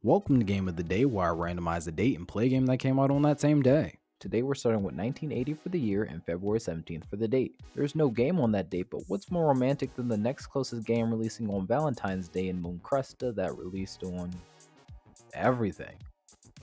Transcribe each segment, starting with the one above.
Welcome to Game of the Day, where I randomize a date and play a game that came out on that same day. Today we're starting with 1980 for the year and February 17th for the date. There's no game on that date, but what's more romantic than the next closest game releasing on Valentine's Day in Moon Cresta that released on everything?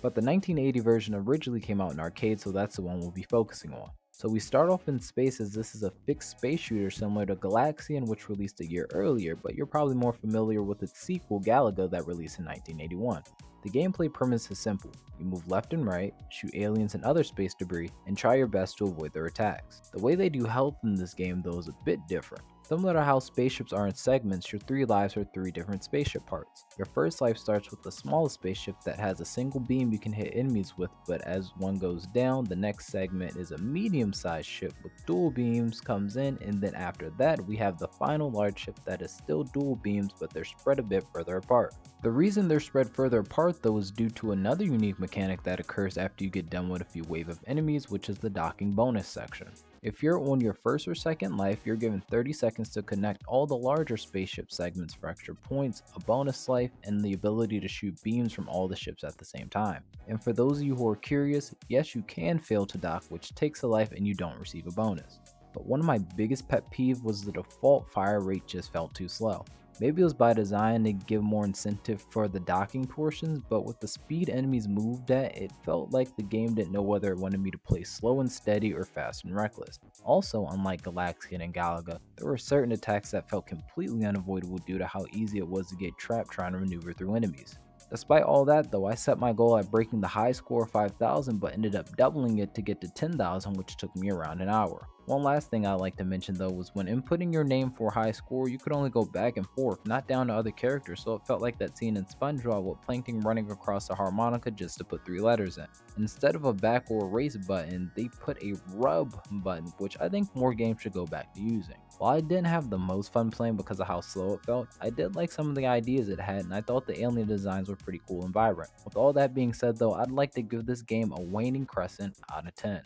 But the 1980 version originally came out in arcade, so that's the one we'll be focusing on. So we start off in space, as this is a fixed space shooter similar to Galaxian, which released a year earlier, but you're probably more familiar with its sequel, Galaga, that released in 1981. The gameplay premise is simple. You move left and right, shoot aliens and other space debris, and try your best to avoid their attacks. The way they do health in this game though is a bit different. Similar to how spaceships are in segments, your 3 lives are 3 different spaceship parts. Your first life starts with the smallest spaceship that has a single beam you can hit enemies with, but as one goes down, the next segment is a medium-sized ship with dual beams comes in, and then after that we have the final large ship that is still dual beams, but they're spread a bit further apart. The reason they're spread further apart though is due to another unique mechanic that occurs after you get done with a few wave of enemies, which is the docking bonus section. If you're on your first or second life, you're given 30 seconds to connect all the larger spaceship segments for extra points, a bonus life, and the ability to shoot beams from all the ships at the same time. And for those of you who are curious, yes, you can fail to dock, which takes a life and you don't receive a bonus. But one of my biggest pet peeves was the default fire rate just felt too slow. Maybe it was by design to give more incentive for the docking portions, but with the speed enemies moved at, it felt like the game didn't know whether it wanted me to play slow and steady or fast and reckless. Also, unlike Galaxian and Galaga, there were certain attacks that felt completely unavoidable due to how easy it was to get trapped trying to maneuver through enemies. Despite all that though, I set my goal at breaking the high score of 5,000 but ended up doubling it to get to 10,000, which took me around an hour. One last thing I like to mention though was when inputting your name for a high score, you could only go back and forth, not down to other characters, so it felt like that scene in SpongeBob with Plankton running across a harmonica just to put 3 letters in. Instead of a back or erase button, they put a rub button, which I think more games should go back to using. While I didn't have the most fun playing because of how slow it felt, I did like some of the ideas it had, and I thought the alien designs were pretty cool and vibrant. With all that being said though, I'd like to give this game a waning crescent out of 10.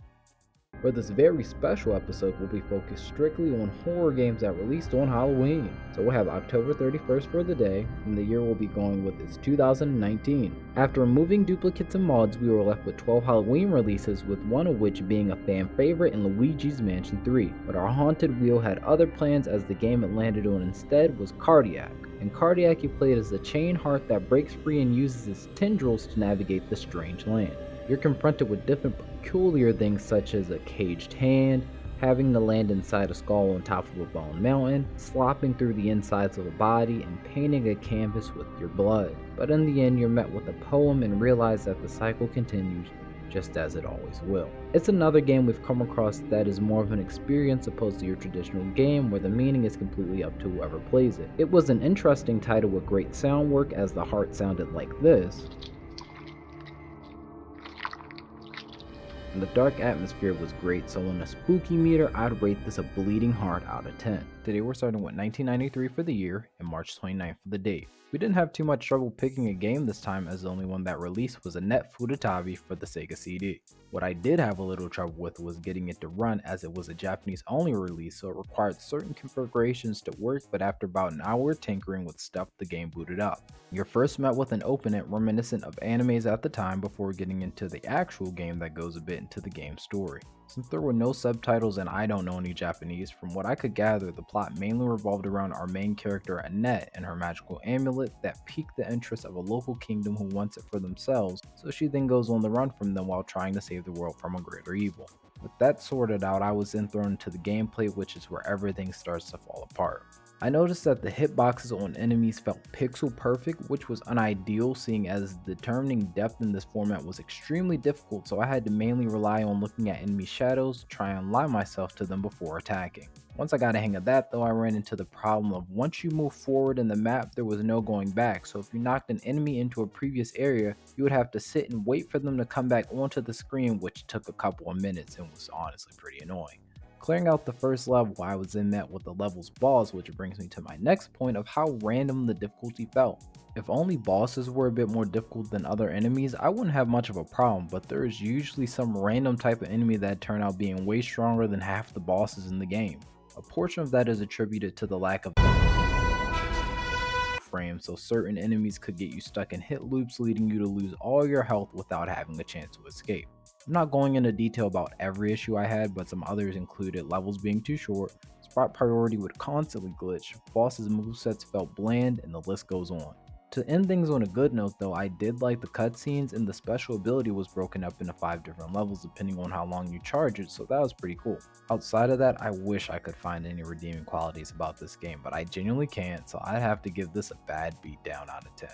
For this very special episode, we'll be focused strictly on horror games that released on Halloween. So we'll have October 31st for the day, and the year we'll be going with is 2019. After removing duplicates and mods, we were left with 12 Halloween releases, with one of which being a fan favorite in Luigi's Mansion 3. But our haunted wheel had other plans, as the game it landed on instead was Cardiac. In Cardiac, you played as a chain heart that breaks free and uses its tendrils to navigate the strange land. You're confronted with different peculiar things such as a caged hand, having to land inside a skull on top of a bone mountain, slopping through the insides of a body, and painting a canvas with your blood. But in the end, you're met with a poem and realize that the cycle continues, just as it always will. It's another game we've come across that is more of an experience opposed to your traditional game, where the meaning is completely up to whoever plays it. It was an interesting title with great sound work, as the heart sounded like this, and the dark atmosphere was great, so on a spooky meter, I'd rate this a bleeding heart out of 10. Today we're starting with 1993 for the year and March 29th for the date. We didn't have too much trouble picking a game this time, as the only one that released was Anett Futatabi for the Sega CD. What I did have a little trouble with was getting it to run, as it was a Japanese only release, so it required certain configurations to work, but after about an hour tinkering with stuff, the game booted up. You're first met with an opening reminiscent of animes at the time before getting into the actual game that goes a bit into the game's story. Since there were no subtitles and I don't know any Japanese, from what I could gather, the plot mainly revolved around our main character Anett and her magical amulet that piqued the interest of a local kingdom who wants it for themselves, so she then goes on the run from them while trying to save the world from a greater evil. With that sorted out, I was then thrown into the gameplay, which is where everything starts to fall apart. I noticed that the hitboxes on enemies felt pixel perfect, which was unideal, seeing as determining depth in this format was extremely difficult, so I had to mainly rely on looking at enemy shadows to try and align myself to them before attacking. Once I got a hang of that though, I ran into the problem of once you move forward in the map, there was no going back, so if you knocked an enemy into a previous area, you would have to sit and wait for them to come back onto the screen, which took a couple of minutes and was honestly pretty annoying. Clearing out the first level, I was then met with the level's boss, which brings me to my next point of how random the difficulty felt. If only bosses were a bit more difficult than other enemies, I wouldn't have much of a problem, but there is usually some random type of enemy that turn out being way stronger than half the bosses in the game. A portion of that is attributed to the lack of frames, so certain enemies could get you stuck in hit loops, leading you to lose all your health without having a chance to escape. I'm not going into detail about every issue I had, but some others included levels being too short, spot priority would constantly glitch, bosses' movesets felt bland, and the list goes on. To end things on a good note though, I did like the cutscenes, and the special ability was broken up into 5 different levels depending on how long you charge it, so that was pretty cool. Outside of that, I wish I could find any redeeming qualities about this game, but I genuinely can't, so I'd have to give this a bad beatdown out of 10.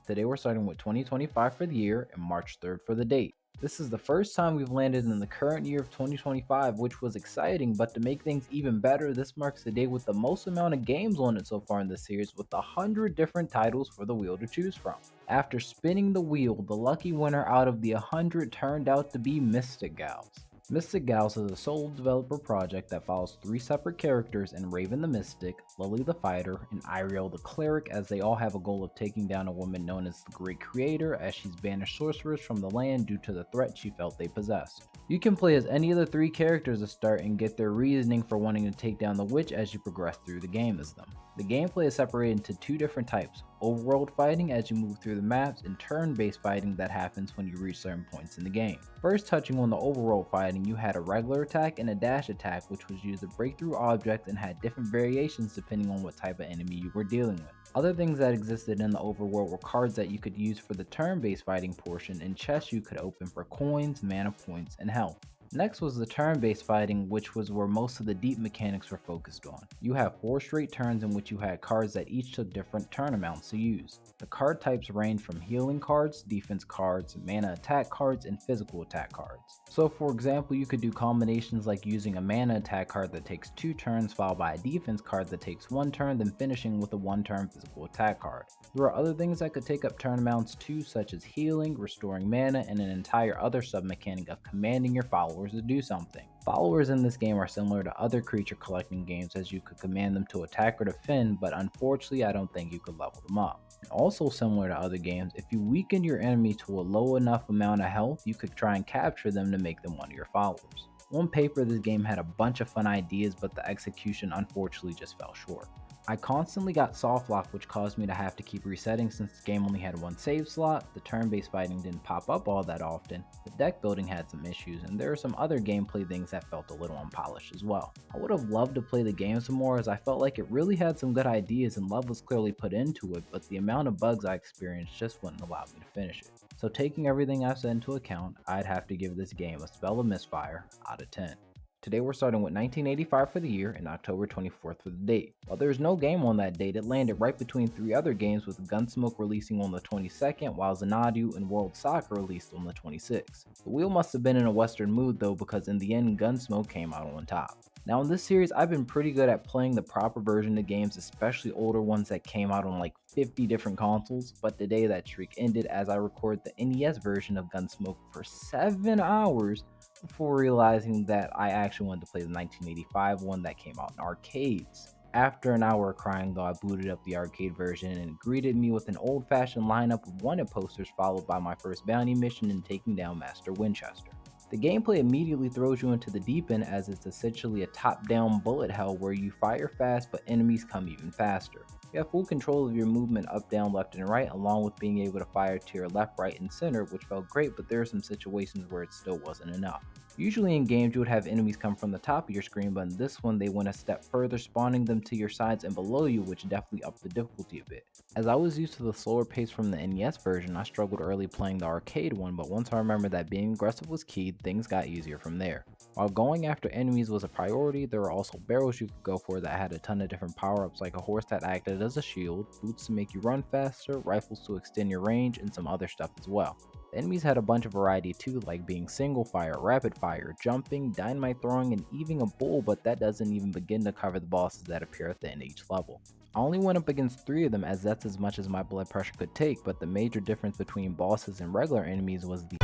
Today we're starting with 2025 for the year and March 3rd for the date. This is the first time we've landed in the current year of 2025, which was exciting, but to make things even better, this marks the day with the most amount of games on it so far in this series, with 100 different titles for the wheel to choose from. After spinning the wheel, the lucky winner out of the 100 turned out to be Mystic Gals. Mystic Gals is a solo developer project that follows 3 separate characters in Raven the Mystic, Lily the Fighter, and Iriel the Cleric, as they all have a goal of taking down a woman known as the Great Creator, as she's banished sorcerers from the land due to the threat she felt they possessed. You can play as any of the 3 characters to start and get their reasoning for wanting to take down the witch as you progress through the game as them. The gameplay is separated into 2 different types: overworld fighting as you move through the maps, and turn-based fighting that happens when you reach certain points in the game. First, touching on the overworld fighting, you had a regular attack and a dash attack, which was used to break through objects and had different variations depending on what type of enemy you were dealing with. Other things that existed in the overworld were cards that you could use for the turn-based fighting portion, and chests you could open for coins, mana points, and health. Next was the turn-based fighting, which was where most of the deep mechanics were focused on. You have 4 straight turns in which you had cards that each took different turn amounts to use. The card types range from healing cards, defense cards, mana attack cards, and physical attack cards. So for example, you could do combinations like using a mana attack card that takes 2 turns followed by a defense card that takes 1 turn, then finishing with a 1-turn physical attack card. There are other things that could take up turn amounts too, such as healing, restoring mana, and an entire other sub-mechanic of commanding your followers to do something. Followers in this game are similar to other creature collecting games, as you could command them to attack or defend, but unfortunately I don't think you could level them up. And also similar to other games, if you weaken your enemy to a low enough amount of health, you could try and capture them to make them one of your followers. On paper, this game had a bunch of fun ideas, but the execution unfortunately just fell short. I constantly got soft lock, which caused me to have to keep resetting since the game only had 1 save slot, the turn-based fighting didn't pop up all that often, the deck building had some issues, and there were some other gameplay things that felt a little unpolished as well. I would have loved to play the game some more, as I felt like it really had some good ideas and love was clearly put into it, but the amount of bugs I experienced just wouldn't allow me to finish it. So taking everything I've said into account, I'd have to give this game a spell of misfire out of 10. Today we're starting with 1985 for the year and October 24th for the date. While there is no game on that date, it landed right between 3 other games, with Gun.Smoke releasing on the 22nd, while Xanadu and World Soccer released on the 26th. The wheel must have been in a western mood though, because in the end Gun.Smoke came out on top. Now in this series, I've been pretty good at playing the proper version of games, especially older ones that came out on like 50 different consoles, but today that streak ended as I recorded the NES version of Gun.Smoke for 7 hours before realizing that I actually wanted to play the 1985 one that came out in arcades. After an hour of crying though, I booted up the arcade version and it greeted me with an old-fashioned lineup of wanted posters, followed by my first bounty mission and taking down Master Winchester. The gameplay immediately throws you into the deep end, as it's essentially a top-down bullet hell where you fire fast but enemies come even faster. You have full control of your movement up, down, left, and right, along with being able to fire to your left, right, and center, which felt great, but there are some situations where it still wasn't enough. Usually in games you would have enemies come from the top of your screen, but in this one they went a step further, spawning them to your sides and below you, which definitely upped the difficulty a bit. As I was used to the slower pace from the NES version, I struggled early playing the arcade one, but once I remembered that being aggressive was key, things got easier from there. While going after enemies was a priority, there were also barrels you could go for that had a ton of different power-ups, like a horse that acted as a shield, boots to make you run faster, rifles to extend your range, and some other stuff as well. The enemies had a bunch of variety too, like being single fire, rapid fire, jumping, dynamite throwing, and even a bull, but that doesn't even begin to cover the bosses that appear at the end of each level. I only went up against 3 of them, as that's as much as my blood pressure could take, but the major difference between bosses and regular enemies was the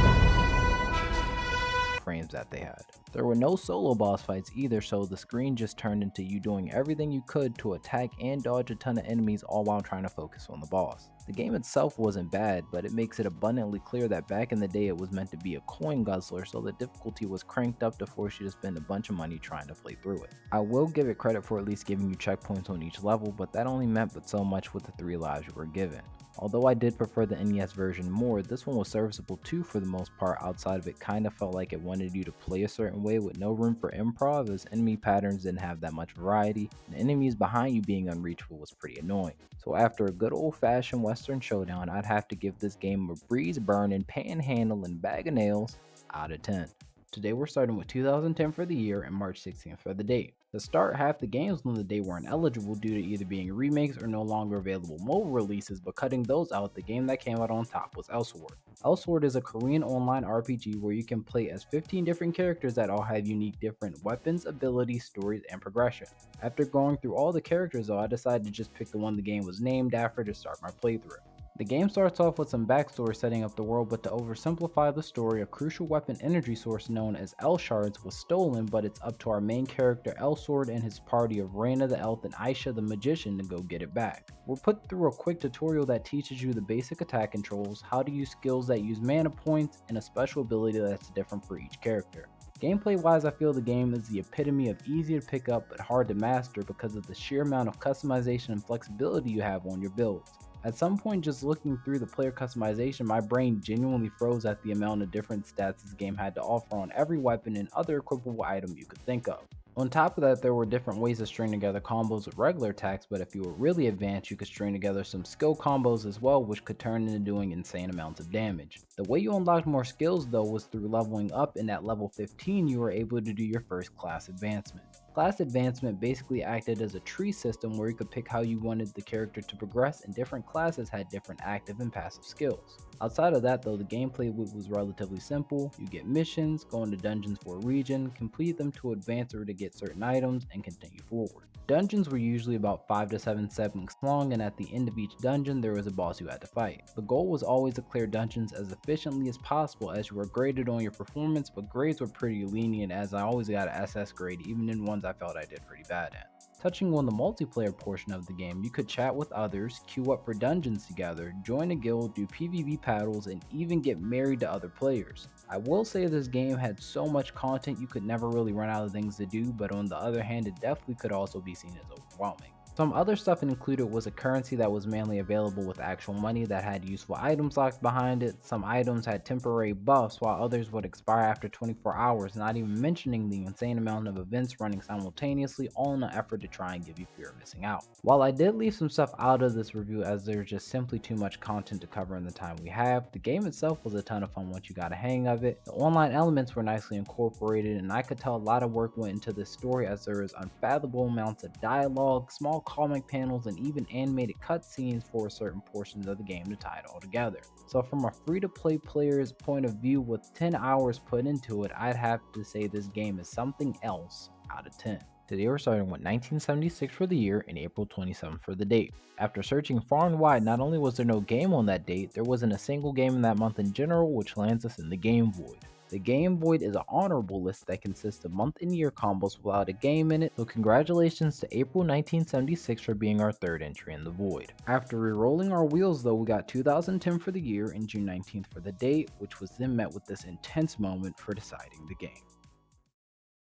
frames that they had. There were no solo boss fights either, so the screen just turned into you doing everything you could to attack and dodge a ton of enemies, all while trying to focus on the boss. The game itself wasn't bad, but it makes it abundantly clear that back in the day it was meant to be a coin guzzler, so the difficulty was cranked up to force you to spend a bunch of money trying to play through it. I will give it credit for at least giving you checkpoints on each level, but that only meant but so much with the 3 lives you were given. Although I did prefer the NES version more, this one was serviceable too for the most part. Outside of it kinda felt like it wanted you to play a certain way with no room for improv, as enemy patterns didn't have that much variety, and enemies behind you being unreachable was pretty annoying. So after a good old fashioned western showdown, I'd have to give this game a breeze burning, panhandling bag of nails out of 10. Today we're starting with 2010 for the year and March 16th for the date. To start, half the games on the day weren't eligible due to either being remakes or no longer available mobile releases, but cutting those out, the game that came out on top was Elsword. Elsword is a Korean online RPG where you can play as 15 different characters that all have unique different weapons, abilities, stories, and progression. After going through all the characters though, I decided to just pick the one the game was named after to start my playthrough. The game starts off with some backstory setting up the world, but to oversimplify the story, a crucial weapon energy source known as Elshards was stolen, but it's up to our main character Elsword and his party of Raina the Elf and Aisha the Magician to go get it back. We're put through a quick tutorial that teaches you the basic attack controls, how to use skills that use mana points, and a special ability that's different for each character. Gameplay wise, I feel the game is the epitome of easy to pick up but hard to master because of the sheer amount of customization and flexibility you have on your builds. At some point, just looking through the player customization, my brain genuinely froze at the amount of different stats this game had to offer on every weapon and other equipable item you could think of. On top of that, there were different ways to string together combos with regular attacks, but if you were really advanced, you could string together some skill combos as well, which could turn into doing insane amounts of damage. The way you unlocked more skills though was through leveling up, and at level 15 you were able to do your first class advancement. Class advancement basically acted as a tree system where you could pick how you wanted the character to progress, and different classes had different active and passive skills. Outside of that though, the gameplay was relatively simple. You get missions, go into dungeons for a region, complete them to advance or to get certain items, and continue forward. Dungeons were usually about 5 to 7 segments long, and at the end of each dungeon there was a boss you had to fight. The goal was always to clear dungeons as efficiently as possible, as you were graded on your performance, but grades were pretty lenient as I always got an SS grade even in ones I felt I did pretty bad at. Touching on the multiplayer portion of the game, you could chat with others, queue up for dungeons together, join a guild, do PvP battles, and even get married to other players. I will say this game had so much content you could never really run out of things to do, but on the other hand it definitely could also be seen as overwhelming. Some other stuff included was a currency that was mainly available with actual money that had useful items locked behind it. Some items had temporary buffs while others would expire after 24 hours, not even mentioning the insane amount of events running simultaneously, all in an effort to try and give you fear of missing out. While I did leave some stuff out of this review as there's just simply too much content to cover in the time we have, the game itself was a ton of fun once you got a hang of it. The online elements were nicely incorporated, and I could tell a lot of work went into this story as there is unfathomable amounts of dialogue, small comic panels, and even animated cutscenes for certain portions of the game to tie it all together. So from a free-to-play player's point of view with 10 hours put into it, I'd have to say this game is something else out of 10. Today we're starting with 1976 for the year and April 27th for the date. After searching far and wide, not only was there no game on that date, there wasn't a single game in that month in general, which lands us in the Game Void. The Game Void is an honorable list that consists of month and year combos without a game in it, so congratulations to April 1976 for being our third entry in the Void. After re-rolling our wheels though, we got 2010 for the year and June 19th for the date, which was then met with this intense moment for deciding the game.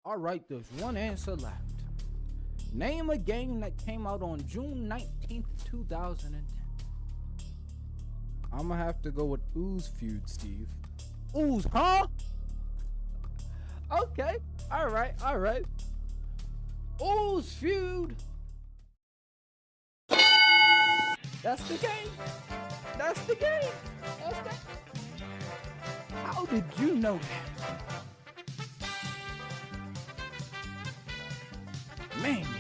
Alright, there's one answer left. Name a game that came out on June 19th, 2010. I'ma have to go with Uze Feud, Steve. Ooze, huh? Okay, alright. Uze Feud. That's the game. How did you know that? Man, you good.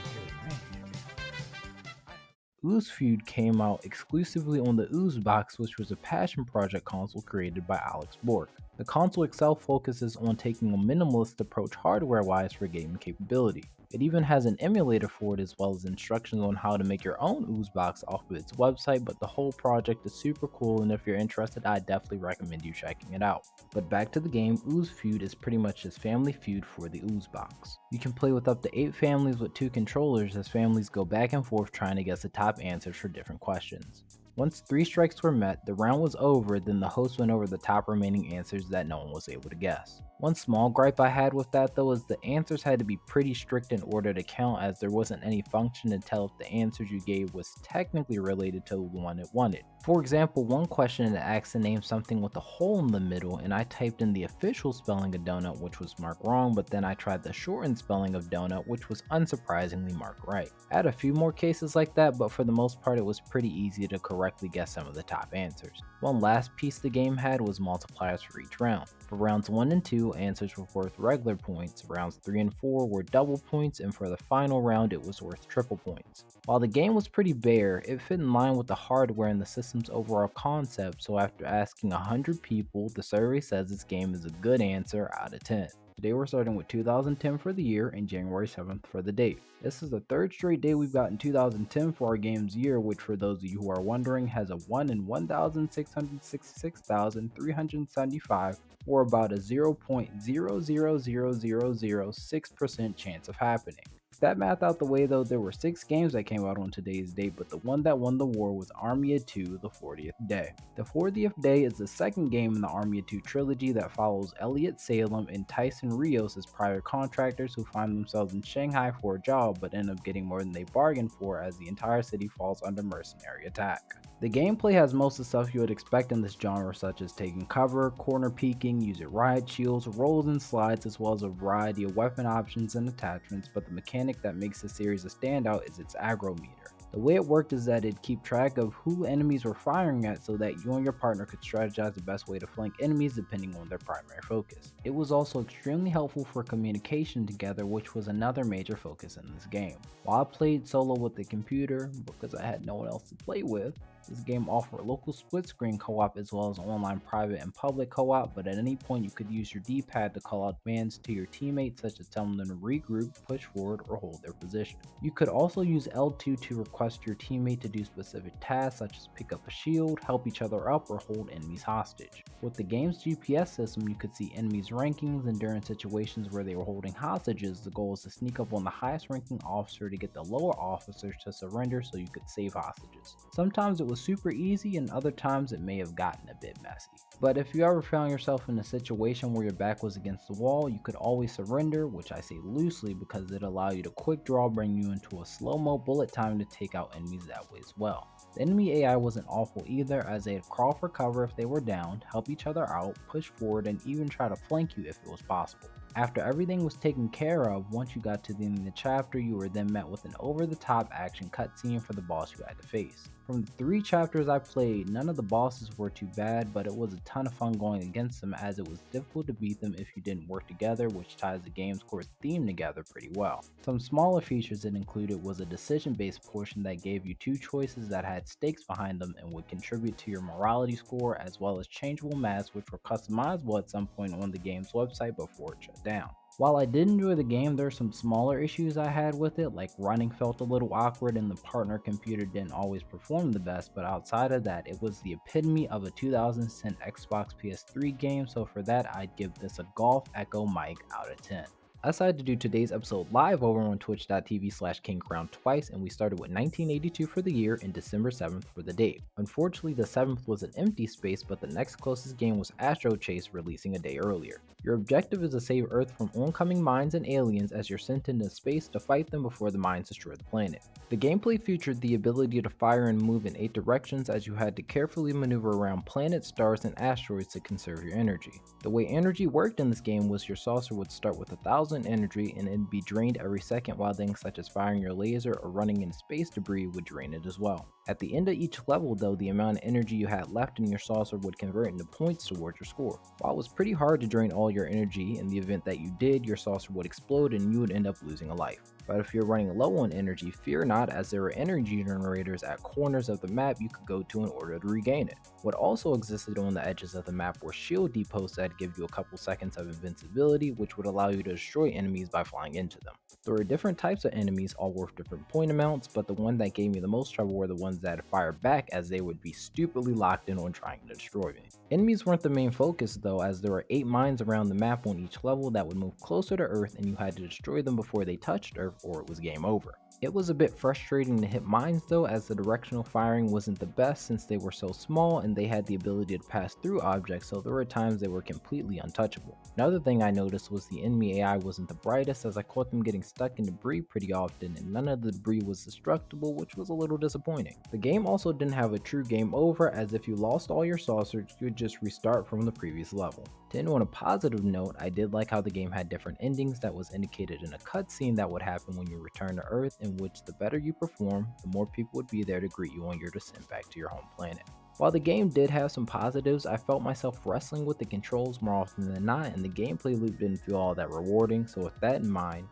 Uze Feud came out exclusively on the Uze box, which was a passion project console created by Alex Bork. The console itself focuses on taking a minimalist approach hardware-wise for gaming capability. It even has an emulator for it as well as instructions on how to make your own Ooze box off of its website, but the whole project is super cool, and if you're interested, I definitely recommend you checking it out. But back to the game, Uze Feud is pretty much just Family Feud for the Ooze box. You can play with up to 8 families with 2 controllers as families go back and forth trying to guess the top answers for different questions. Once 3 strikes were met, the round was over, then the host went over the top remaining answers that no one was able to guess. One small gripe I had with that though is the answers had to be pretty strict in order to count, as there wasn't any function to tell if the answers you gave was technically related to the one it wanted. For example, one question it asked to name something with a hole in the middle, and I typed in the official spelling of donut, which was marked wrong, but then I tried the shortened spelling of donut, which was unsurprisingly marked right. I had a few more cases like that, but for the most part it was pretty easy to correctly guess some of the top answers. One last piece the game had was multipliers for each round. For rounds 1 and 2, answers were worth regular points, rounds 3 and 4 were double points, and for the final round it was worth triple points. While the game was pretty bare, it fit in line with the hardware and the system's overall concept, so after asking 100 people, the survey says this game is a good answer out of 10. Today we're starting with 2010 for the year and January 7th for the date. This is the third straight day we've gotten 2010 for our game's year, which for those of you who are wondering has a 1 in 1,666,375, or about a 0.000006% chance of happening. With that math out the way though, there were 6 games that came out on today's date, but the one that won the war was Army of Two: The 40th Day. The 40th Day is the second game in the Army of Two trilogy that follows Elliot Salem and Tyson Rios as private contractors who find themselves in Shanghai for a job but end up getting more than they bargained for as the entire city falls under mercenary attack. The gameplay has most of the stuff you would expect in this genre, such as taking cover, corner peeking, using riot shields, rolls and slides, as well as a variety of weapon options and attachments, but the mechanic that makes the series a standout is its aggro meter. The way it worked is that it'd keep track of who enemies were firing at so that you and your partner could strategize the best way to flank enemies depending on their primary focus. It was also extremely helpful for communication together, which was another major focus in this game. While I played solo with the computer because I had no one else to play with, this game offered local split-screen co-op as well as online private and public co-op, but at any point you could use your D-pad to call out commands to your teammates, such as telling them to regroup, push forward, or hold their position. You could also use L2 to request your teammate to do specific tasks such as pick up a shield, help each other up, or hold enemies hostage. With the game's GPS system, you could see enemies' rankings, and during situations where they were holding hostages, the goal was to sneak up on the highest ranking officer to get the lower officers to surrender so you could save hostages. Sometimes it was super easy and other times it may have gotten a bit messy. But if you ever found yourself in a situation where your back was against the wall, you could always surrender, which I say loosely because it allowed you to quick draw, bring you into a slow-mo bullet time to take out enemies that way as well. The enemy AI wasn't awful either, as they'd crawl for cover if they were down, help each other out, push forward, and even try to flank you if it was possible. After everything was taken care of, once you got to the end of the chapter, you were then met with an over-the-top action cutscene for the boss you had to face. From the 3 chapters I played, none of the bosses were too bad, but it was a ton of fun going against them as it was difficult to beat them if you didn't work together, which ties the game's core theme together pretty well. Some smaller features it included was a decision-based portion that gave you 2 choices that had stakes behind them and would contribute to your morality score, as well as changeable maps which were customizable at some point on the game's website before it shut down. While I did enjoy the game, there are some smaller issues I had with it, like running felt a little awkward and the partner computer didn't always perform the best, but outside of that, it was the epitome of a 2010 Xbox PS3 game, so for that I'd give this a Golf Echo mic out of 10. I decided to do today's episode live over on twitch.tv/KingCrown twice, and we started with 1982 for the year and December 7th for the date. Unfortunately, the 7th was an empty space, but the next closest game was Astro Chase, releasing a day earlier. Your objective is to save Earth from oncoming mines and aliens as you're sent into space to fight them before the mines destroy the planet. The gameplay featured the ability to fire and move in 8 directions, as you had to carefully maneuver around planets, stars, and asteroids to conserve your energy. The way energy worked in this game was your saucer would start with 1,000 energy and it'd be drained every second, while things such as firing your laser or running in space debris would drain it as well. At the end of each level though, the amount of energy you had left in your saucer would convert into points towards your score. While it was pretty hard to drain all your energy, in the event that you did, your saucer would explode and you would end up losing a life. But if you're running low on energy, fear not, as there are energy generators at corners of the map you could go to in order to regain it. What also existed on the edges of the map were shield depots that give you a couple seconds of invincibility, which would allow you to destroy destroy enemies by flying into them. There were different types of enemies, all worth different point amounts, but the one that gave me the most trouble were the ones that fired back, as they would be stupidly locked in on trying to destroy me. Enemies weren't the main focus though, as there were 8 mines around the map on each level that would move closer to Earth, and you had to destroy them before they touched Earth or it was game over. It was a bit frustrating to hit mines though, as the directional firing wasn't the best since they were so small and they had the ability to pass through objects, so there were times they were completely untouchable. Another thing I noticed was the enemy AI wasn't the brightest, as I caught them getting stuck in debris pretty often and none of the debris was destructible, which was a little disappointing. The game also didn't have a true game over, as if you lost all your saucers, you would just restart from the previous level. To end on a positive note, I did like how the game had different endings that was indicated in a cutscene that would happen when you return to Earth, in which the better you perform, the more people would be there to greet you on your descent back to your home planet. While the game did have some positives, I felt myself wrestling with the controls more often than not, and the gameplay loop didn't feel all that rewarding, so with that in mind,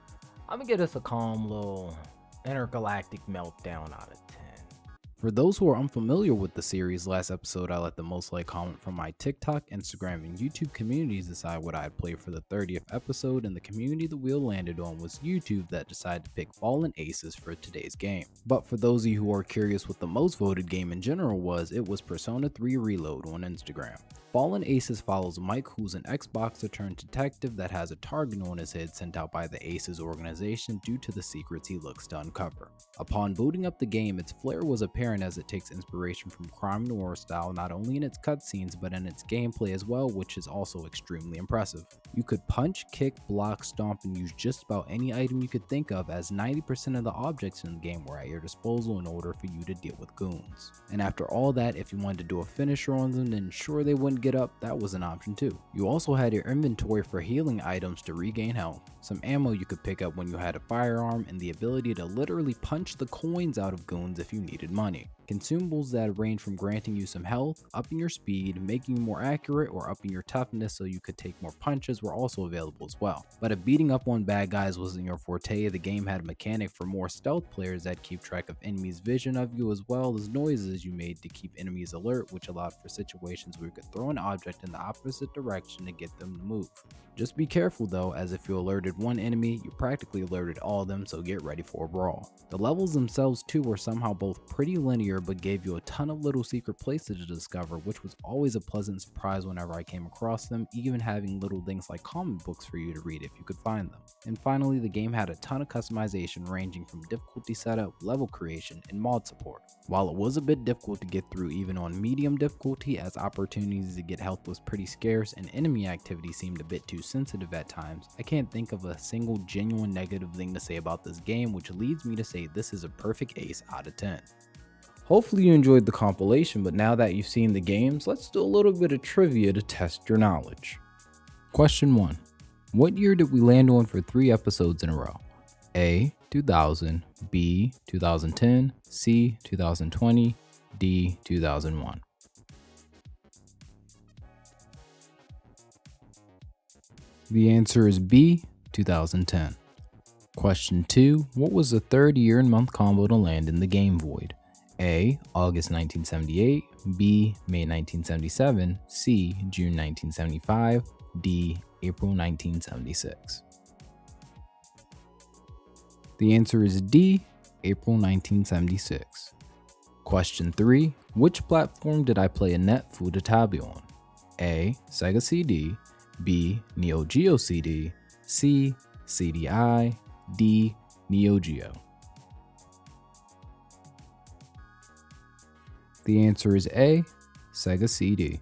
I'm gonna get us a calm little intergalactic meltdown out of 10. For those who are unfamiliar with the series, last episode I let the most liked comment from my TikTok, Instagram, and YouTube communities decide what I'd play for the 30th episode, and the community the wheel landed on was YouTube, that decided to pick Fallen Aces for today's game. But for those of you who are curious what the most voted game in general was, it was Persona 3 Reload on Instagram. Fallen Aces follows Mike, who's an Xboxer turned detective that has a target on his head sent out by the Aces organization due to the secrets he looks to uncover. Upon booting up the game, its flair was apparent, as it takes inspiration from crime noir style not only in its cutscenes but in its gameplay as well, which is also extremely impressive. You could punch, kick, block, stomp, and use just about any item you could think of, as 90% of the objects in the game were at your disposal in order for you to deal with goons. And after all that, if you wanted to do a finisher on them to ensure they wouldn't get up, that was an option too. You also had your inventory for healing items to regain health, some ammo you could pick up when you had a firearm, and the ability to literally punch the coins out of goons if you needed money. Consumables that range from granting you some health, upping your speed, making you more accurate, or upping your toughness so you could take more punches were also available as well. But if beating up on bad guys wasn't your forte, the game had a mechanic for more stealth players that keep track of enemies' vision of you, as well as noises you made to keep enemies alert, which allowed for situations where you could throw an object in the opposite direction to get them to move. Just be careful though, as if you alerted one enemy, you practically alerted all of them, so get ready for a brawl. The levels themselves too were somehow both pretty linear but gave you a ton of little secret places to discover, which was always a pleasant surprise whenever I came across them, even having little things like comic books for you to read if you could find them. And finally, the game had a ton of customization ranging from difficulty setup, level creation, and mod support. While it was a bit difficult to get through even on medium difficulty, as opportunities to get health was pretty scarce and enemy activity seemed a bit too sensitive at times, I can't think of a single genuine negative thing to say about this game, which leads me to say this is a perfect ace out of 10. Hopefully you enjoyed the compilation, but now that you've seen the games, let's do a little bit of trivia to test your knowledge. Question 1. What year did we land on for 3 episodes in a row? A. 2000, B. 2010, C. 2020, D. 2001. The answer is B. 2010. Question 2. What was the third year and month combo to land in the game void? A. August 1978, B. May 1977, C. June 1975, D. April 1976. The answer is D. April 1976. Question 3. Which platform did I play Anett Futatabi on? A. Sega CD, B. Neo Geo CD, C. CDI, D. Neo Geo. The answer is A. Sega CD.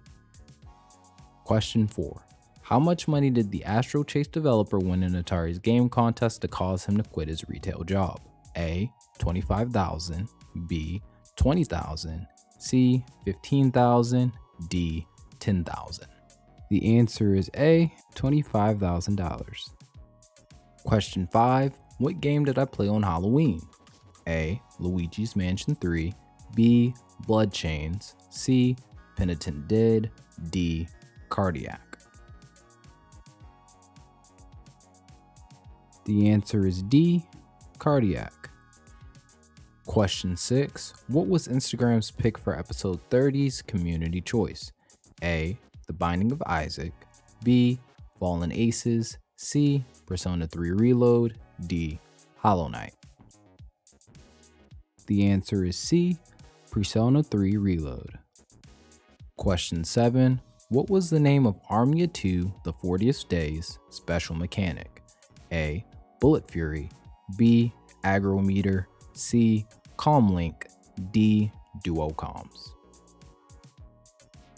Question 4. How much money did the Astro Chase developer win in Atari's game contest to cause him to quit his retail job? A. $25,000, B. $20,000, C. $15,000, D. $10,000. The answer is A. $25,000. Question 5. What game did I play on Halloween? A. Luigi's Mansion 3, B. Blood Chains, C. Penitent Dead, D. Cardiac. The answer is D. Cardiac. Question 6. What was Instagram's pick for episode 30's community choice? A. The Binding of Isaac, B. Fallen Aces, C. Persona 3 Reload, D. Hollow Knight. The answer is C. Persona 3 Reload. Question 7. What was the name of Armia 2 The 40th Day's special mechanic? A. Bullet Fury, B. Agrometer, C. Calm Link, D. Duocomms.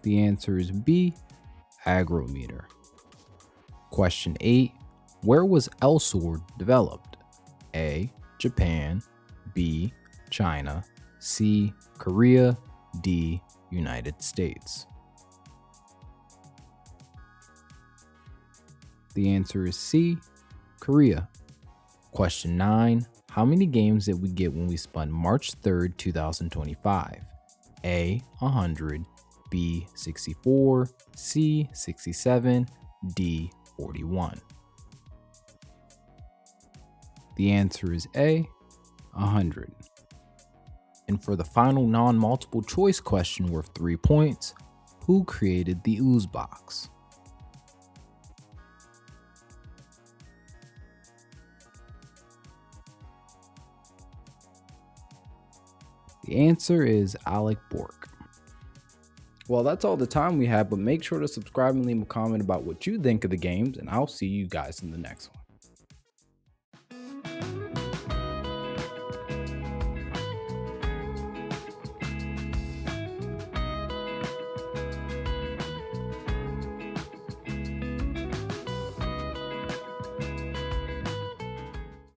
The answer is B. Agrometer. Question 8. Where was Elsword developed? A. Japan, B. China, C. Korea, D. United States. The answer is C. Korea. Question 9. How many games did we get when we spun March 3rd, 2025? A. 100, B. 64, C. 67, D. 41. The answer is A. 100. And for the final non-multiple choice question worth 3 points, who created the Ooze box? The answer is Alec Bork. Well, that's all the time we have, but make sure to subscribe and leave a comment about what you think of the games, and I'll see you guys in the next one.